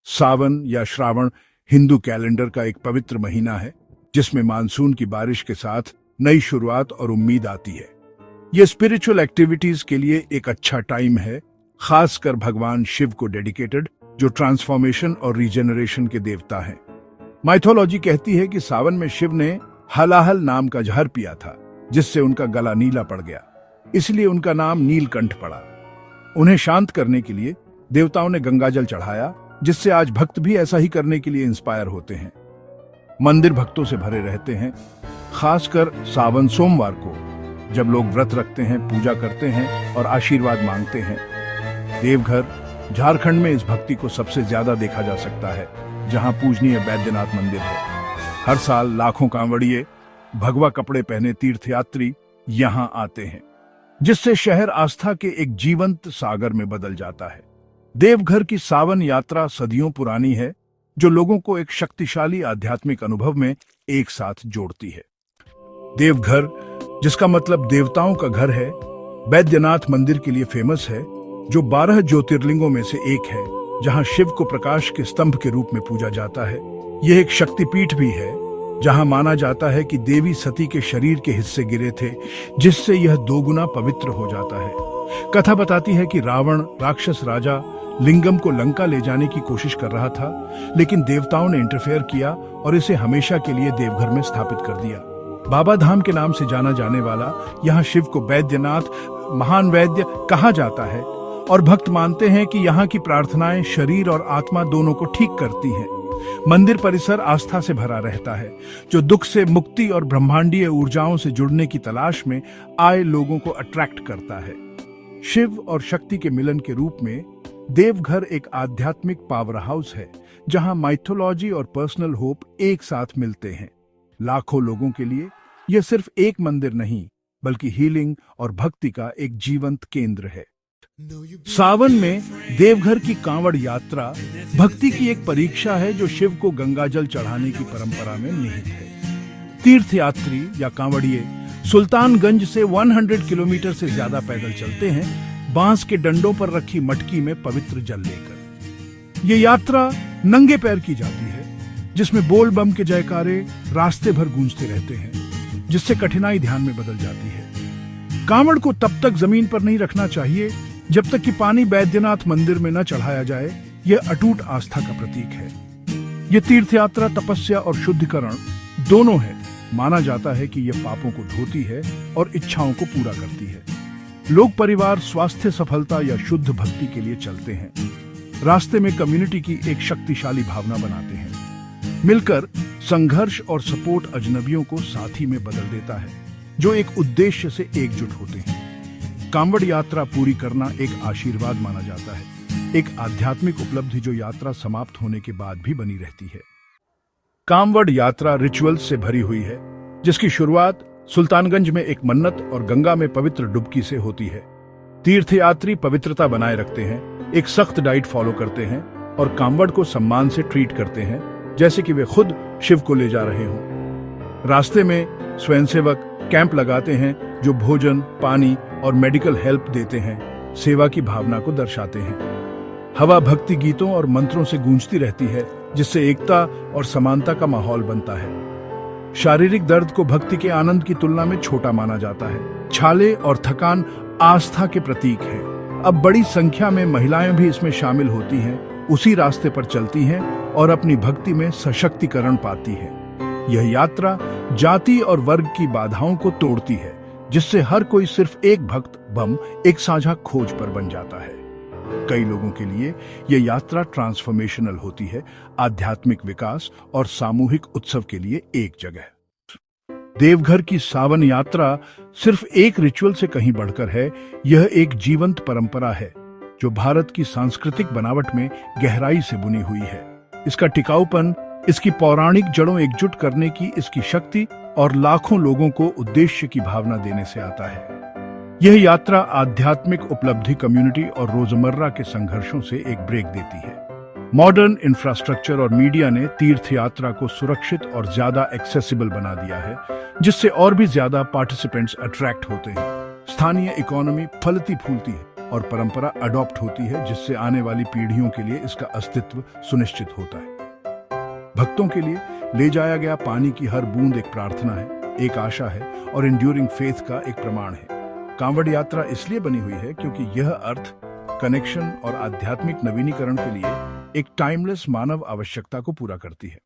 सावन या श्रावण हिंदू कैलेंडर का एक पवित्र महीना है जिसमें मानसून की बारिश के साथ नई शुरुआत और उम्मीद आती है। यह स्पिरिचुअल एक्टिविटीज के लिए एक अच्छा टाइम है, खासकर भगवान शिव को डेडिकेटेड, जो ट्रांसफॉर्मेशन और रीजेनरेशन के देवता हैं। माइथोलॉजी कहती है कि सावन में शिव ने हलाहल नाम का जहर पिया था, जिससे उनका गला नीला पड़ गया, इसलिए उनका नाम नीलकंठ पड़ा। उन्हें शांत करने के लिए देवताओं ने गंगाजल चढ़ाया, जिससे आज भक्त भी ऐसा ही करने के लिए इंस्पायर होते हैं। मंदिर भक्तों से भरे रहते हैं, खासकर सावन सोमवार को, जब लोग व्रत रखते हैं, पूजा करते हैं और आशीर्वाद मांगते हैं। देवघर झारखंड में इस भक्ति को सबसे ज्यादा देखा जा सकता है, जहां पूजनीय बैद्यनाथ मंदिर है। हर साल लाखों कांवड़िए भगवा कपड़े पहने तीर्थयात्री यहां आते हैं, जिससे शहर आस्था के एक जीवंत सागर में बदल जाता है। देवघर की सावन यात्रा सदियों पुरानी है, जो लोगों को एक शक्तिशाली आध्यात्मिक अनुभव में एक साथ जोड़ती है। देवघर, जिसका मतलब देवताओं का घर है, बैद्यनाथ मंदिर के लिए फेमस है, जो 12 ज्योतिर्लिंगों में से एक है, जहां शिव को प्रकाश के स्तंभ के रूप में पूजा जाता है। यह एक शक्तिपीठ भी है, जहां माना जाता है कि देवी सती के शरीर के हिस्से गिरे थे, जिससे यह दोगुना पवित्र हो जाता है। कथा बताती है कि रावण राक्षस राजा लिंगम को लंका ले जाने की कोशिश कर रहा था, लेकिन देवताओं ने इंटरफेयर किया और इसे हमेशा के लिए देवघर में स्थापित कर दिया। बाबा धाम के नाम से जाना जाने वाला यहाँ शिव को बैद्यनाथ, महान वैद्य कहा जाता है, और भक्त मानते हैं कि यहाँ की प्रार्थनाएं शरीर और आत्मा दोनों को ठीक करती हैं। मंदिर परिसर आस्था से भरा रहता है, जो दुख से मुक्ति और ब्रह्मांडीय ऊर्जाओं से जुड़ने की तलाश में आए लोगों को अट्रैक्ट करता है। शिव और शक्ति के मिलन के रूप में देवघर एक आध्यात्मिक पावर हाउस है, जहां माइथोलॉजी और पर्सनल होप एक साथ मिलते हैं। लाखों लोगों के लिए यह सिर्फ एक मंदिर नहीं, बल्कि हीलिंग और भक्ति का एक जीवंत केंद्र है। सावन में देवघर की कांवड़ यात्रा भक्ति की एक परीक्षा है, जो शिव को गंगाजल चढ़ाने की परंपरा में निहित है। तीर्थयात्री या कांवड़िए सुल्तानगंज से 100 किलोमीटर से ज्यादा पैदल चलते हैं, बांस के डंडों पर रखी मटकी में पवित्र जल लेकर। ये यात्रा नंगे पैर की जाती है, जिसमें बोल बम के जयकारे रास्ते भर गूंजते रहते हैं, जिससे कठिनाई ध्यान में बदल जाती है। कांवड़ को तब तक जमीन पर नहीं रखना चाहिए जब तक कि पानी बैद्यनाथ मंदिर में न चढ़ाया जाए। यह अटूट आस्था का प्रतीक है। यह तीर्थ यात्रा तपस्या और शुद्धिकरण दोनों है। माना जाता है कि यह पापों को धोती है और इच्छाओं को पूरा करती है। लोग परिवार, स्वास्थ्य, सफलता या शुद्ध भक्ति के लिए चलते हैं। रास्ते में कम्युनिटी की एक शक्तिशाली भावना बनाते हैं। मिलकर संघर्ष और सपोर्ट अजनबियों को साथी में बदल देता है, जो एक उद्देश्य से एकजुट होते हैं। कांवड़ यात्रा पूरी करना एक आशीर्वाद माना जाता है, एक आध्यात्मिक उपलब्धि जो यात्रा समाप्त होने के बाद भी बनी रहती है। कांवड़ यात्रा रिचुअल्स से भरी हुई है, जिसकी शुरुआत सुल्तानगंज में एक मन्नत और गंगा में पवित्र डुबकी से होती है। तीर्थयात्री पवित्रता बनाए रखते हैं, एक सख्त डाइट फॉलो करते हैं और कांवड़ को सम्मान से ट्रीट करते हैं, जैसे कि वे खुद शिव को ले जा रहे हों। रास्ते में स्वयंसेवक कैंप लगाते हैं, जो भोजन, पानी और मेडिकल हेल्प देते हैं, सेवा की भावना को दर्शाते हैं। हवा भक्ति गीतों और मंत्रों से गूंजती रहती है, जिससे एकता और समानता का माहौल बनता है। शारीरिक दर्द को भक्ति के आनंद की तुलना में छोटा माना जाता है। छाले और थकान आस्था के प्रतीक है। अब बड़ी संख्या में महिलाएं भी इसमें शामिल होती हैं, उसी रास्ते पर चलती हैं और अपनी भक्ति में सशक्तिकरण पाती हैं। यह यात्रा जाति और वर्ग की बाधाओं को तोड़ती है, जिससे हर कोई सिर्फ एक भक्त बम एक साझा खोज पर बन जाता है। कई लोगों के लिए यह यात्रा ट्रांसफॉर्मेशनल होती है, आध्यात्मिक विकास और सामूहिक उत्सव के लिए एक जगह। देवघर की सावन यात्रा सिर्फ एक रिचुअल से कहीं बढ़कर है। यह एक जीवंत परंपरा है, जो भारत की सांस्कृतिक बनावट में गहराई से बुनी हुई है। इसका टिकाऊपन, इसकी पौराणिक जड़ों एकजुट करने की इसकी शक्ति और लाखों लोगों को उद्देश्य की भावना देने से आता है। यह यात्रा आध्यात्मिक उपलब्धि, कम्युनिटी और रोजमर्रा के संघर्षों से एक ब्रेक देती है। मॉडर्न इंफ्रास्ट्रक्चर और मीडिया ने तीर्थ यात्रा को सुरक्षित और ज्यादा एक्सेसिबल बना दिया है, जिससे और भी ज्यादा पार्टिसिपेंट्स अट्रैक्ट होते हैं। स्थानीय इकोनॉमी फलती फूलती है और परंपरा अडॉप्ट होती है, जिससे आने वाली पीढ़ियों के लिए इसका अस्तित्व सुनिश्चित होता है। भक्तों के लिए ले जाया गया पानी की हर बूंद एक प्रार्थना है, एक आशा है और एंड्यूरिंग फेथ का एक प्रमाण है। कांवड़ यात्रा इसलिए बनी हुई है क्योंकि यह अर्थ, कनेक्शन और आध्यात्मिक नवीनीकरण के लिए एक टाइमलेस मानव आवश्यकता को पूरा करती है।